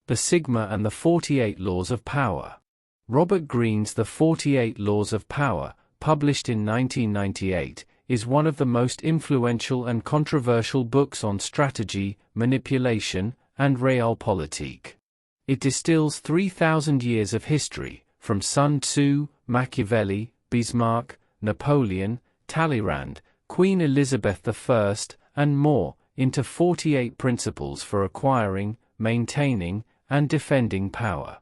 The Sigma and the 48 Laws of Power. Robert Greene's The 48 Laws of Power, published in 1998, is one of the most influential and controversial books on strategy, manipulation, and realpolitik. It distills 3,000 years of history, from Sun Tzu, Machiavelli, Bismarck, Napoleon, Talleyrand, Queen Elizabeth I, and more, into 48 principles for acquiring, maintaining, and defending power.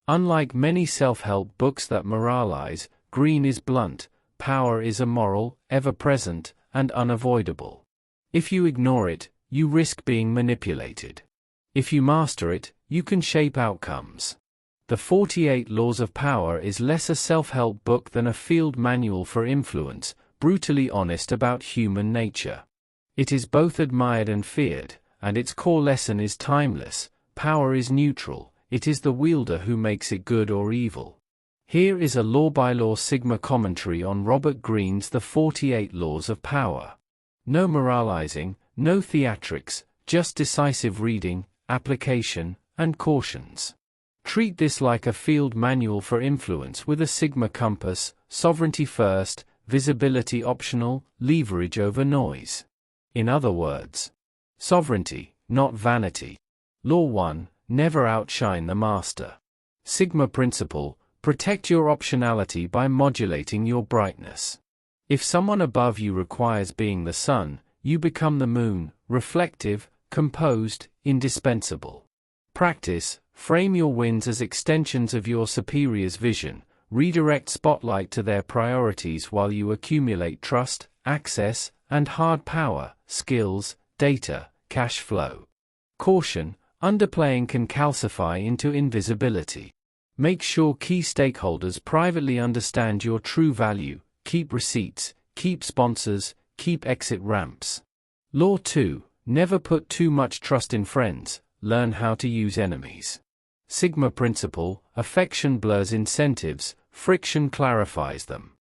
Unlike many self-help books that moralize, Greene is blunt: power is amoral, ever-present, and unavoidable. If you ignore it, you risk being manipulated. If you master it, you can shape outcomes. The 48 Laws of Power is less a self-help book than a field manual for influence, brutally honest about human nature. It is both admired and feared, and its core lesson is timeless: power is neutral, it is the wielder who makes it good or evil. Here is a law-by-law Sigma commentary on Robert Greene's The 48 Laws of Power. No moralizing, no theatrics, just decisive reading, application, and cautions. Treat this like a field manual for influence with a Sigma compass: sovereignty first, visibility optional, leverage over noise. In other words, sovereignty, not vanity. Law 1, never outshine the master. Sigma principle: protect your optionality by modulating your brightness. If someone above you requires being the sun, you become the moon, reflective, composed, indispensable. Practice: frame your wins as extensions of your superior's vision, redirect spotlight to their priorities while you accumulate trust, access, and hard power, skills, data, cash flow. Caution: underplaying can calcify into invisibility. Make sure key stakeholders privately understand your true value: keep receipts, keep sponsors, keep exit ramps. Law 2, never put too much trust in friends, learn how to use enemies. Sigma principle: affection blurs incentives, friction clarifies them.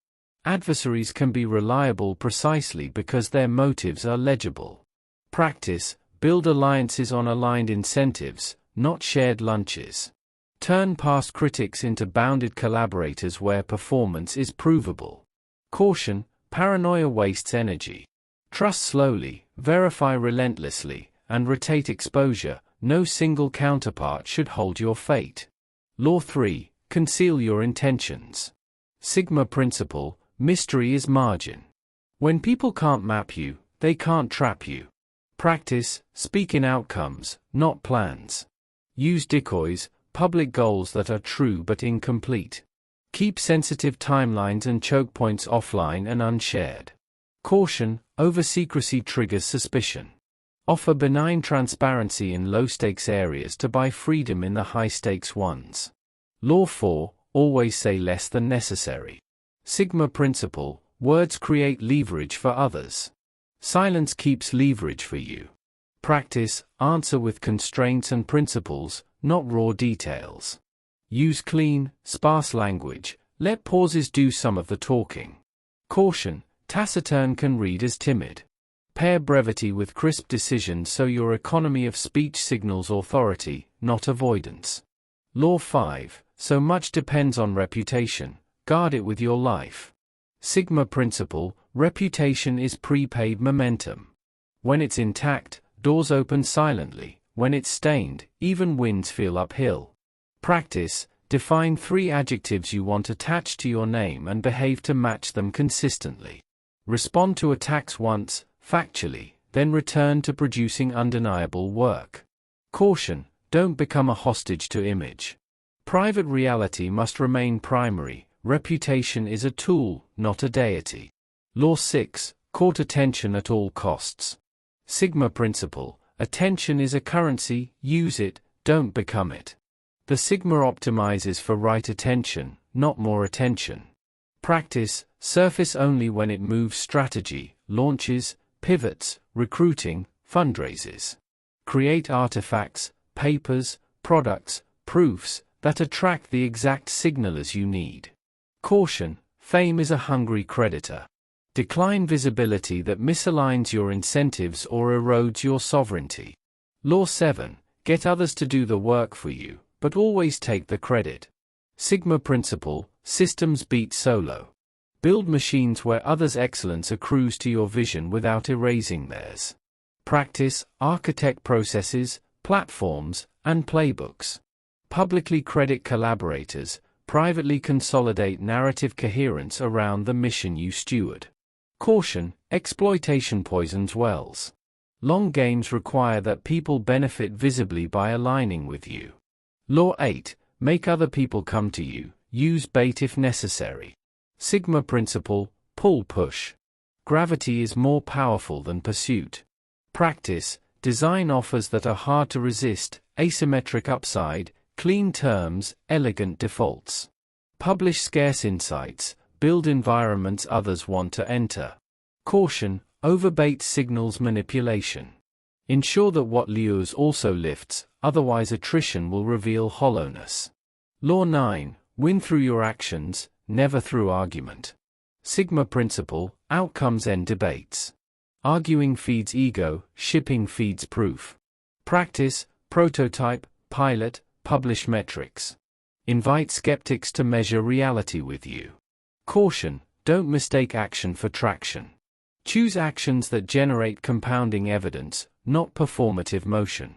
Adversaries can be reliable precisely because their motives are legible. Practice: build alliances on aligned incentives, not shared lunches. Turn past critics into bounded collaborators where performance is provable. Caution: paranoia wastes energy. Trust slowly, verify relentlessly, and rotate exposure. No single counterpart should hold your fate. Law 3, conceal your intentions. Sigma principle: mystery is margin. When people can't map you, they can't trap you. Practice: speak in outcomes, not plans. Use decoys, public goals that are true but incomplete. Keep sensitive timelines and choke points offline and unshared. Caution: over-secrecy triggers suspicion. Offer benign transparency in low-stakes areas to buy freedom in the high-stakes ones. Law 4, always say less than necessary. Sigma principle: words create leverage for others. Silence keeps leverage for you. Practice: answer with constraints and principles, not raw details. Use clean, sparse language, let pauses do some of the talking. Caution: taciturn can read as timid. Pair brevity with crisp decisions so your economy of speech signals authority, not avoidance. Law 5, so much depends on reputation, guard it with your life. Sigma principle: reputation is prepaid momentum. When it's intact, doors open silently; when it's stained, even winds feel uphill. Practice: define 3 adjectives you want attached to your name and behave to match them consistently. Respond to attacks once, factually, then return to producing undeniable work. Caution: don't become a hostage to image. Private reality must remain primary. Reputation is a tool, not a deity. Law 6, court attention at all costs. Sigma principle: attention is a currency, use it, don't become it. The Sigma optimizes for right attention, not more attention. Practice: surface only when it moves strategy, launches, pivots, recruiting, fundraisers. Create artifacts, papers, products, proofs, that attract the exact signalers you need. Caution: fame is a hungry creditor. Decline visibility that misaligns your incentives or erodes your sovereignty. Law 7, Get others to do the work for you, but always take the credit. Sigma principle, systems beat solo. Build machines where others' excellence accrues to your vision without erasing theirs. Practice, architect processes, platforms, and playbooks. Publicly credit collaborators, privately consolidate narrative coherence around the mission you steward. Caution, exploitation poisons wells. Long games require that people benefit visibly by aligning with you. Law 8, make other people come to you, use bait if necessary. Sigma principle, pull-push. Gravity is more powerful than pursuit. Practice, design offers that are hard to resist, asymmetric upside, clean terms, elegant defaults. Publish scarce insights, build environments others want to enter. Caution, overbait signals manipulation. Ensure that what lures also lifts, otherwise attrition will reveal hollowness. Law 9, win through your actions, never through argument. Sigma principle, outcomes end debates. Arguing feeds ego, shipping feeds proof. Practice, prototype, pilot, publish metrics. Invite skeptics to measure reality with you. Caution, don't mistake action for traction. Choose actions that generate compounding evidence, not performative motion.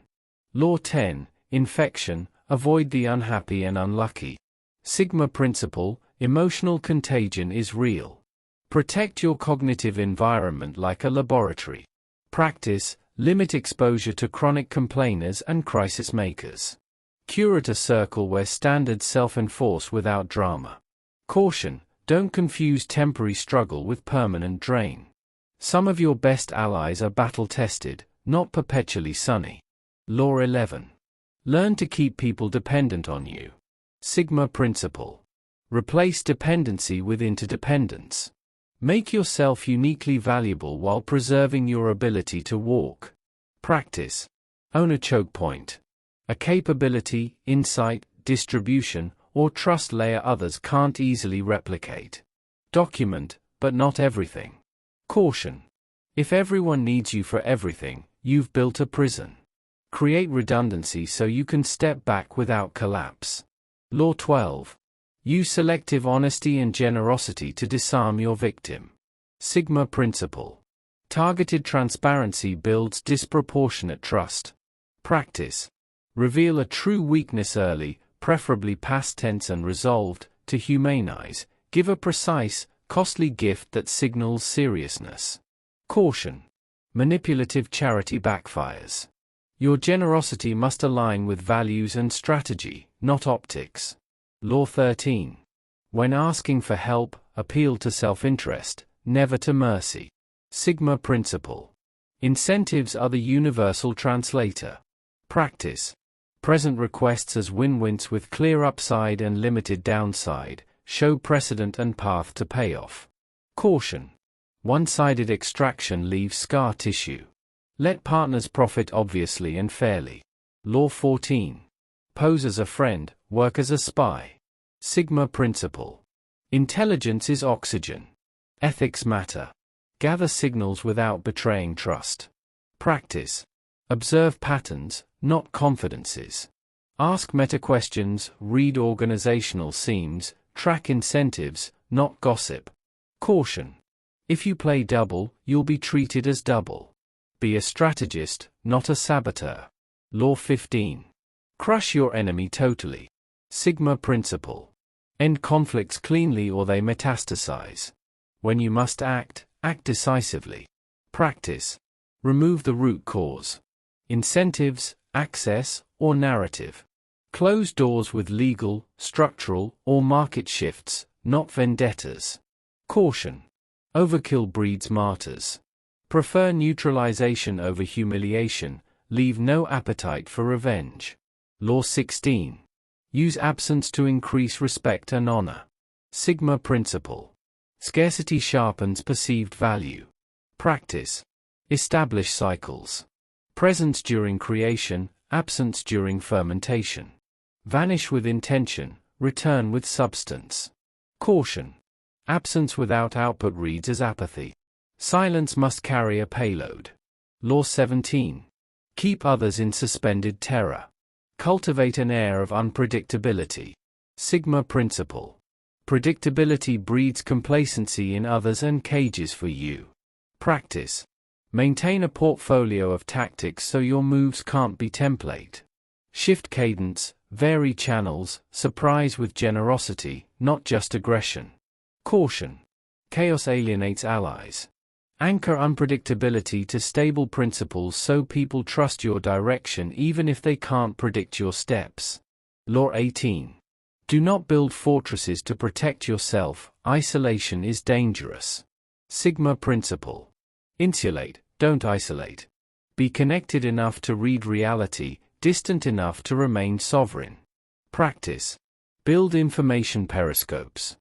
Law 10, infection, avoid the unhappy and unlucky. Sigma principle, emotional contagion is real. Protect your cognitive environment like a laboratory. Practice, limit exposure to chronic complainers and crisis makers. Curate a circle where standards self-enforce without drama. Caution, don't confuse temporary struggle with permanent drain. Some of your best allies are battle-tested, not perpetually sunny. Law 11. Learn to keep people dependent on you. Sigma principle. Replace dependency with interdependence. Make yourself uniquely valuable while preserving your ability to walk. Practice. Own a choke point. A capability, insight, distribution, or trust layer others can't easily replicate. Document, but not everything. Caution. If everyone needs you for everything, you've built a prison. Create redundancy so you can step back without collapse. Law 12. Use selective honesty and generosity to disarm your victim. Sigma principle. Targeted transparency builds disproportionate trust. Practice. Reveal a true weakness early, preferably past tense and resolved, to humanize. Give a precise, costly gift that signals seriousness. Caution. Manipulative charity backfires. Your generosity must align with values and strategy, not optics. Law 13. When asking for help, appeal to self-interest, never to mercy. Sigma principle. Incentives are the universal translator. Practice. Present requests as win-wins with clear upside and limited downside, show precedent and path to payoff. Caution. One-sided extraction leaves scar tissue. Let partners profit obviously and fairly. Law 14. Pose as a friend, work as a spy. Sigma principle. Intelligence is oxygen. Ethics matter. Gather signals without betraying trust. Practice. Observe patterns, not confidences. Ask meta-questions, read organizational seams, track incentives, not gossip. Caution. If you play double, you'll be treated as double. Be a strategist, not a saboteur. Law 15. Crush your enemy totally. Sigma principle. End conflicts cleanly or they metastasize. When you must act, act decisively. Practice. Remove the root cause. Incentives, access, or narrative. Close doors with legal, structural, or market shifts, not vendettas. Caution. Overkill breeds martyrs. Prefer neutralization over humiliation, leave no appetite for revenge. Law 16. Use absence to increase respect and honor. Sigma principle. Scarcity sharpens perceived value. Practice. Establish cycles. Presence during creation, absence during fermentation. Vanish with intention, return with substance. Caution. Absence without output reads as apathy. Silence must carry a payload. Law 17. Keep others in suspended terror. Cultivate an air of unpredictability. Sigma principle. Predictability breeds complacency in others and cages for you. Practice. Maintain a portfolio of tactics so your moves can't be template. Shift cadence, vary channels, surprise with generosity, not just aggression. Caution. Chaos alienates allies. Anchor unpredictability to stable principles so people trust your direction even if they can't predict your steps. Law 18. Do not build fortresses to protect yourself, isolation is dangerous. Sigma principle. Insulate, don't isolate. Be connected enough to read reality, distant enough to remain sovereign. Practice. Build information periscopes.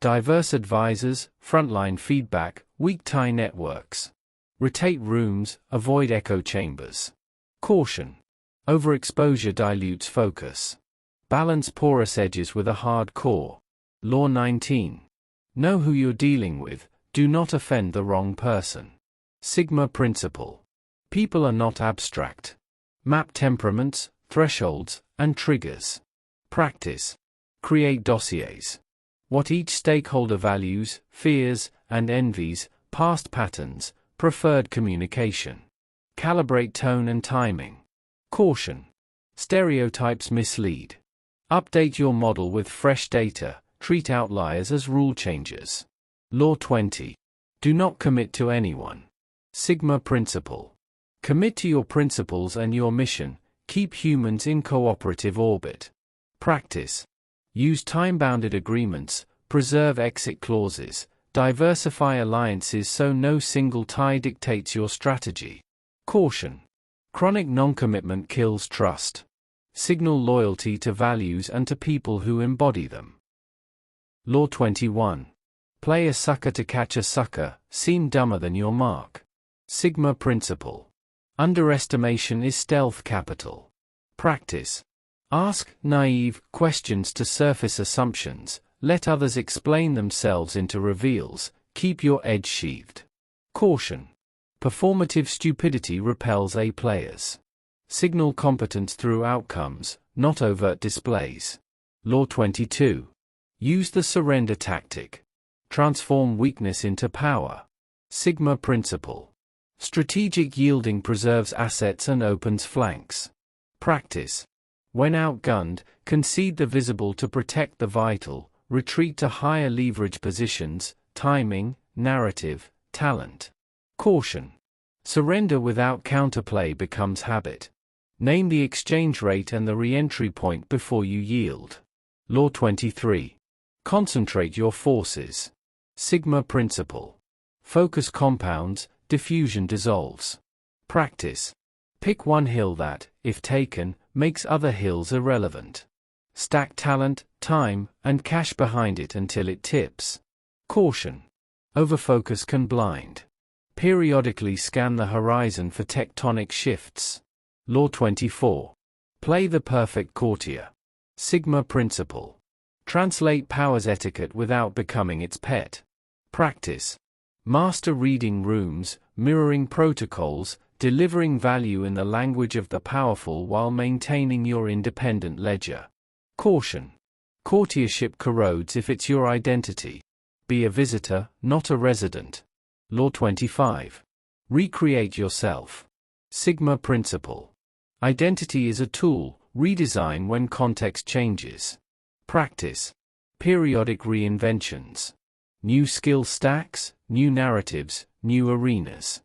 Diverse advisors, frontline feedback, weak tie networks. Rotate rooms, avoid echo chambers. Caution. Overexposure dilutes focus. Balance porous edges with a hard core. Law 19. Know who you're dealing with, do not offend the wrong person. Sigma principle. People are not abstract. Map temperaments, thresholds, and triggers. Practice. Create dossiers. What each stakeholder values, fears, and envies, past patterns, preferred communication. Calibrate tone and timing. Caution. Stereotypes mislead. Update your model with fresh data, treat outliers as rule changers. Law 20. Do not commit to anyone. Sigma principle. Commit to your principles and your mission, keep humans in cooperative orbit. Practice. Use time-bounded agreements, preserve exit clauses, diversify alliances so no single tie dictates your strategy. Caution. Chronic non-commitment kills trust. Signal loyalty to values and to people who embody them. Law 21. Play a sucker to catch a sucker, seem dumber than your mark. Sigma principle. Underestimation is stealth capital. Practice. Ask naive questions to surface assumptions, let others explain themselves into reveals, keep your edge sheathed. Caution. Performative stupidity repels A players. Signal competence through outcomes, not overt displays. Law 22. Use the surrender tactic. Transform weakness into power. Sigma principle. Strategic yielding preserves assets and opens flanks. Practice. When outgunned, concede the visible to protect the vital, retreat to higher leverage positions, timing, narrative, talent. Caution. Surrender without counterplay becomes habit. Name the exchange rate and the re-entry point before you yield. Law 23. Concentrate your forces. Sigma principle. Focus compounds, diffusion dissolves. Practice. Pick one hill that, if taken, makes other hills irrelevant. Stack talent, time, and cash behind it until it tips. Caution. Overfocus can blind. Periodically scan the horizon for tectonic shifts. Law 24. Play the perfect courtier. Sigma principle. Translate power's etiquette without becoming its pet. Practice. Master reading rooms, mirroring protocols, delivering value in the language of the powerful while maintaining your independent ledger. Caution. Courtiership corrodes if it's your identity. Be a visitor, not a resident. Law 25. Recreate yourself. Sigma principle. Identity is a tool, redesign when context changes. Practice. Periodic reinventions. New skill stacks, new narratives, new arenas.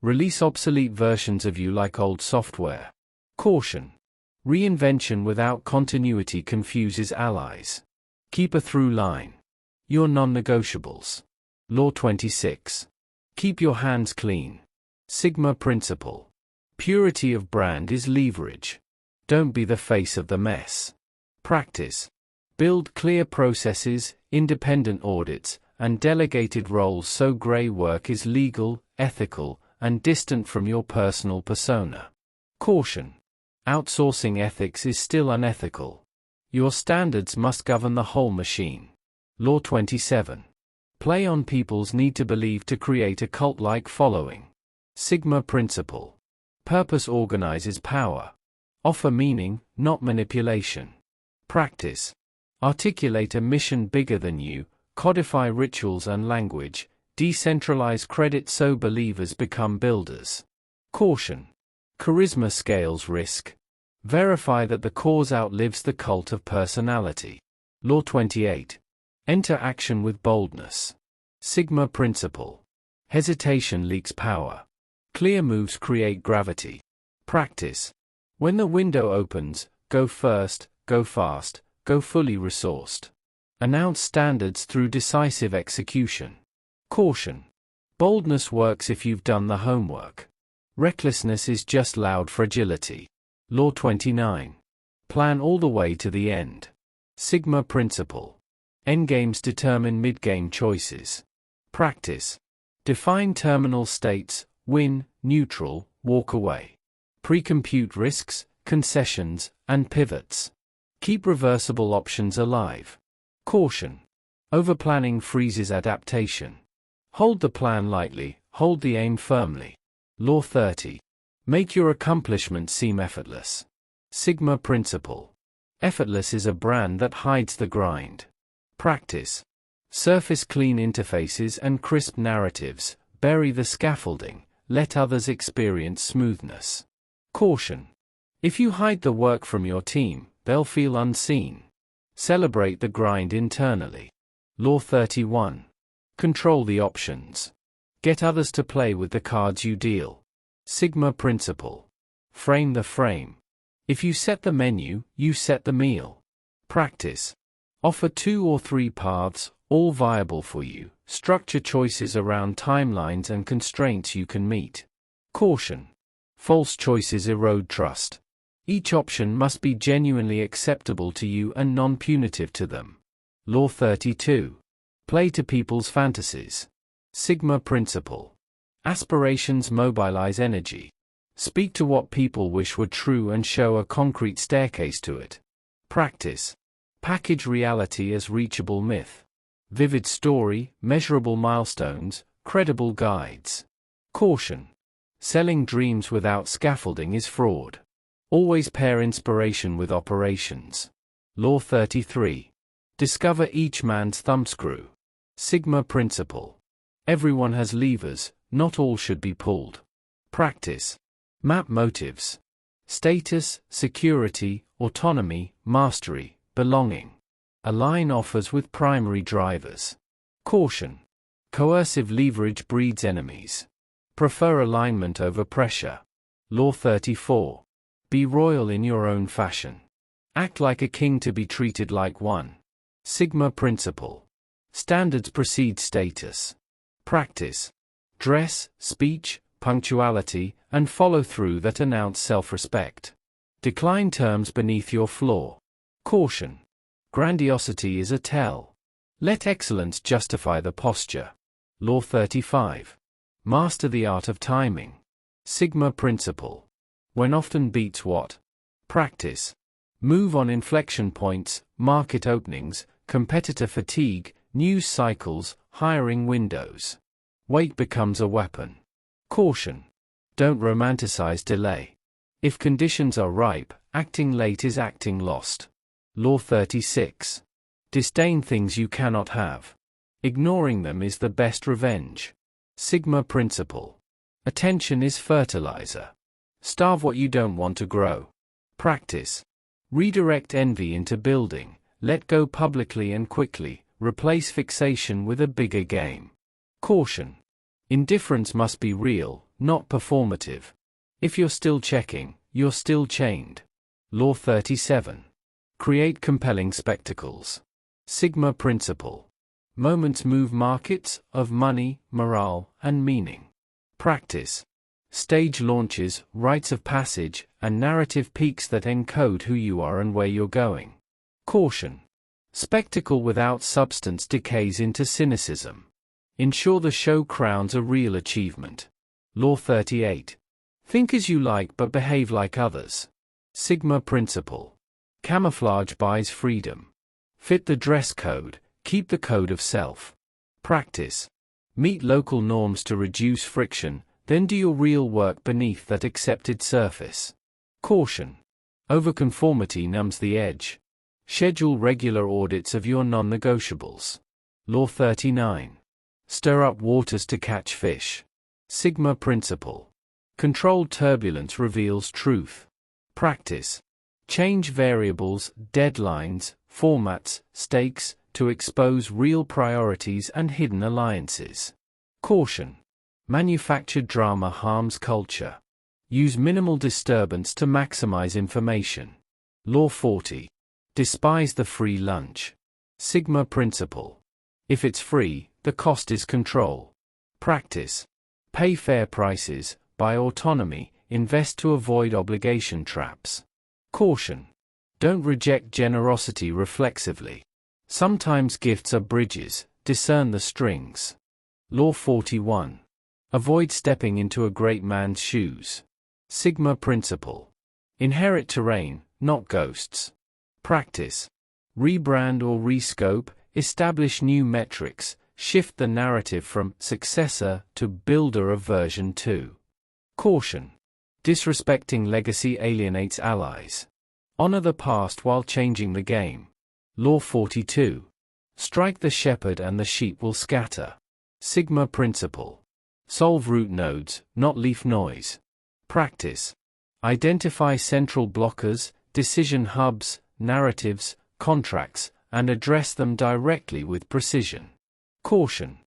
Release obsolete versions of you like old software. Caution. Reinvention without continuity confuses allies. Keep a through line. Your non-negotiables. Law 26. Keep your hands clean. Sigma principle. Purity of brand is leverage. Don't be the face of the mess. Practice. Build clear processes, independent audits, and delegated roles so gray work is legal, ethical, and distant from your personal persona. Caution. Outsourcing ethics is still unethical. Your standards must govern the whole machine. Law 27. Play on people's need to believe to create a cult-like following. Sigma principle. Purpose organizes power. Offer meaning, not manipulation. Practice. Articulate a mission bigger than you, codify rituals and language, decentralize credit so believers become builders. Caution. Charisma scales risk. Verify that the cause outlives the cult of personality. Law 28. Enter action with boldness. Sigma principle. Hesitation leaks power. Clear moves create gravity. Practice. When the window opens, go first, go fast, go fully resourced. Announce standards through decisive execution. Caution. Boldness works if you've done the homework. Recklessness is just loud fragility. Law 29. Plan all the way to the end. Sigma principle. Endgames determine midgame choices. Practice. Define terminal states, win, neutral, walk away. Pre-compute risks, concessions, and pivots. Keep reversible options alive. Caution. Overplanning freezes adaptation. Hold the plan lightly, hold the aim firmly. Law 30. Make your accomplishment seem effortless. Sigma principle. Effortless is a brand that hides the grind. Practice. Surface clean interfaces and crisp narratives, bury the scaffolding, let others experience smoothness. Caution. If you hide the work from your team, they'll feel unseen. Celebrate the grind internally. Law 31. Control the options. Get others to play with the cards you deal. Sigma principle. Frame the frame. If you set the menu, you set the meal. Practice. Offer 2 or 3 paths, all viable for you. Structure choices around timelines and constraints you can meet. Caution. False choices erode trust. Each option must be genuinely acceptable to you and non-punitive to them. Law 32. Play to people's fantasies. Sigma principle. Aspirations mobilize energy. Speak to what people wish were true and show a concrete staircase to it. Practice. Package reality as reachable myth. Vivid story, measurable milestones, credible guides. Caution. Selling dreams without scaffolding is fraud. Always pair inspiration with operations. Law 33. Discover each man's thumbscrew. Sigma principle. Everyone has levers, not all should be pulled. Practice. Map motives. Status, security, autonomy, mastery, belonging. Align offers with primary drivers. Caution. Coercive leverage breeds enemies. Prefer alignment over pressure. Law 34. Be royal in your own fashion. Act like a king to be treated like one. Sigma principle. Standards precede status. Practice. Dress, speech, punctuality, and follow-through that announce self-respect. Decline terms beneath your floor. Caution. Grandiosity is a tell. Let excellence justify the posture. Law 35. Master the art of timing. Sigma principle. When often beats what? Practice. Move on inflection points, market openings, competitor fatigue, news cycles, hiring windows. Wait becomes a weapon. Caution. Don't romanticize delay. If conditions are ripe, acting late is acting lost. Law 36. Disdain things you cannot have. Ignoring them is the best revenge. Sigma principle. Attention is fertilizer. Starve what you don't want to grow. Practice. Redirect envy into building, let go publicly and quickly, replace fixation with a bigger game. Caution. Indifference must be real, not performative. If you're still checking, you're still chained. Law 37. Create compelling spectacles. Sigma principle. Moments move markets, of money, morale, and meaning. Practice. Stage launches, rites of passage, and narrative peaks that encode who you are and where you're going. Caution. Spectacle without substance decays into cynicism. Ensure the show crowns a real achievement. Law 38. Think as you like but behave like others. Sigma principle. Camouflage buys freedom. Fit the dress code, keep the code of self. Practice. Meet local norms to reduce friction, Then do your real work beneath that accepted surface. Caution. Overconformity numbs the edge. Schedule regular audits of your non-negotiables. Law 39. Stir up waters to catch fish. Sigma principle. Controlled turbulence reveals truth. Practice. Change variables, deadlines, formats, stakes, to expose real priorities and hidden alliances. Caution. Manufactured drama harms culture. Use minimal disturbance to maximize information. Law 40. Despise the free lunch. Sigma principle. If it's free, the cost is control. Practice. Pay fair prices, buy autonomy, invest to avoid obligation traps. Caution. Don't reject generosity reflexively. Sometimes gifts are bridges, discern the strings. Law 41. Avoid stepping into a great man's shoes. Sigma principle. Inherit terrain, not ghosts. Practice. Rebrand or rescope, establish new metrics, shift the narrative from successor to builder of version 2. Caution. Disrespecting legacy alienates allies. Honor the past while changing the game. Law 42. Strike the shepherd and the sheep will scatter. Sigma principle. Solve root nodes, not leaf noise. Practice. Identify central blockers, decision hubs, narratives, contracts, and address them directly with precision. Caution.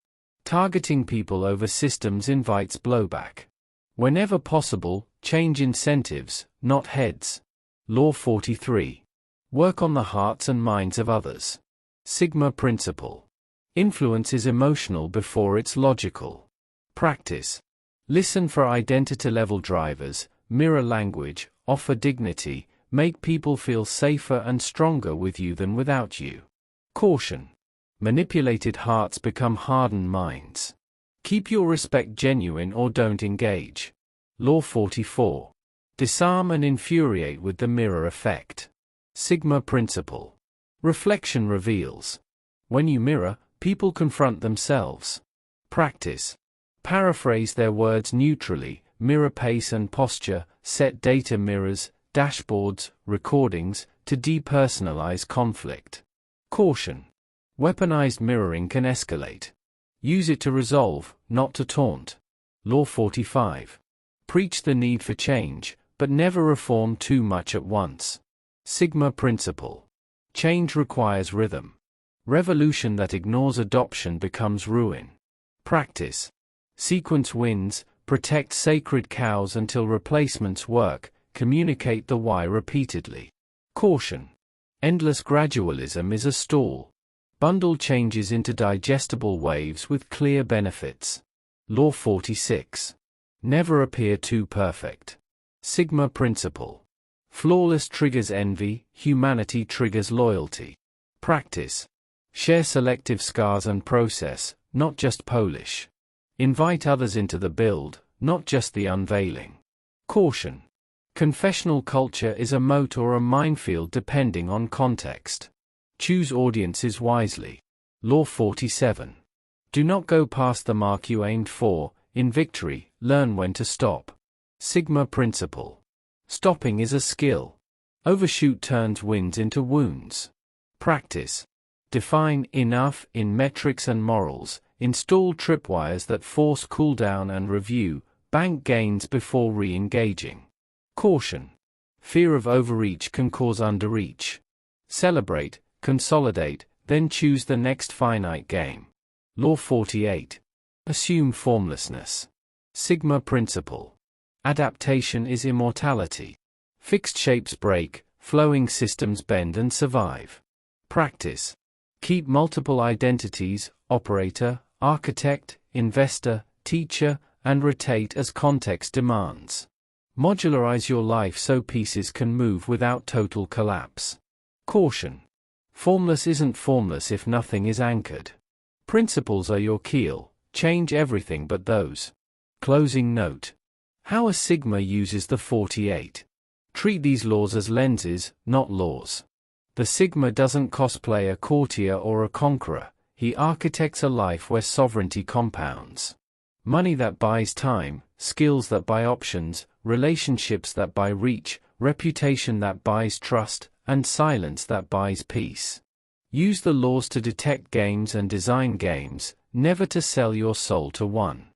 Targeting people over systems invites blowback. Whenever possible, change incentives, not heads. Law 43. Work on the hearts and minds of others. Sigma principle. Influence is emotional before it's logical. Practice. Listen for identity-level drivers, mirror language, offer dignity, make people feel safer and stronger with you than without you. Caution. Manipulated hearts become hardened minds. Keep your respect genuine or don't engage. Law 44. Disarm and infuriate with the mirror effect. Sigma principle. Reflection reveals. When you mirror, people confront themselves. Practice. Paraphrase their words neutrally, mirror pace and posture, set data mirrors, dashboards, recordings, to depersonalize conflict. Caution. Weaponized mirroring can escalate. Use it to resolve, not to taunt. Law 45. Preach the need for change, but never reform too much at once. Sigma principle. Change requires rhythm. Revolution that ignores adoption becomes ruin. Practice. Sequence wins, protect sacred cows until replacements work, communicate the why repeatedly. Caution. Endless gradualism is a stall. Bundle changes into digestible waves with clear benefits. Law 46. Never appear too perfect. Sigma principle. Flawless triggers envy, humanity triggers loyalty. Practice. Share selective scars and process, not just polish. Invite others into the build, not just the unveiling. Caution. Confessional culture is a moat or a minefield depending on context. Choose audiences wisely. Law 47. Do not go past the mark you aimed for. In victory, learn when to stop. Sigma principle. Stopping is a skill. Overshoot turns wins into wounds. Practice. Define enough in metrics and morals. Install tripwires that force cooldown and review. Bank gains before re-engaging. Caution. Fear of overreach can cause underreach. Celebrate, consolidate, then choose the next finite game. Law 48. Assume formlessness. Sigma principle. Adaptation is immortality. Fixed shapes break, flowing systems bend and survive. Practice. Keep multiple identities, operator, architect, investor, teacher, and rotate as context demands. Modularize your life so pieces can move without total collapse. Caution. Formless isn't formless if nothing is anchored. Principles are your keel, change everything but those. Closing note. How a Sigma uses the 48. Treat these laws as lenses, not laws. The Sigma doesn't cosplay a courtier or a conqueror, he architects a life where sovereignty compounds. Money that buys time, skills that buy options, relationships that buy reach, reputation that buys trust, and silence that buys peace. Use the laws to detect games and design games, never to sell your soul to one.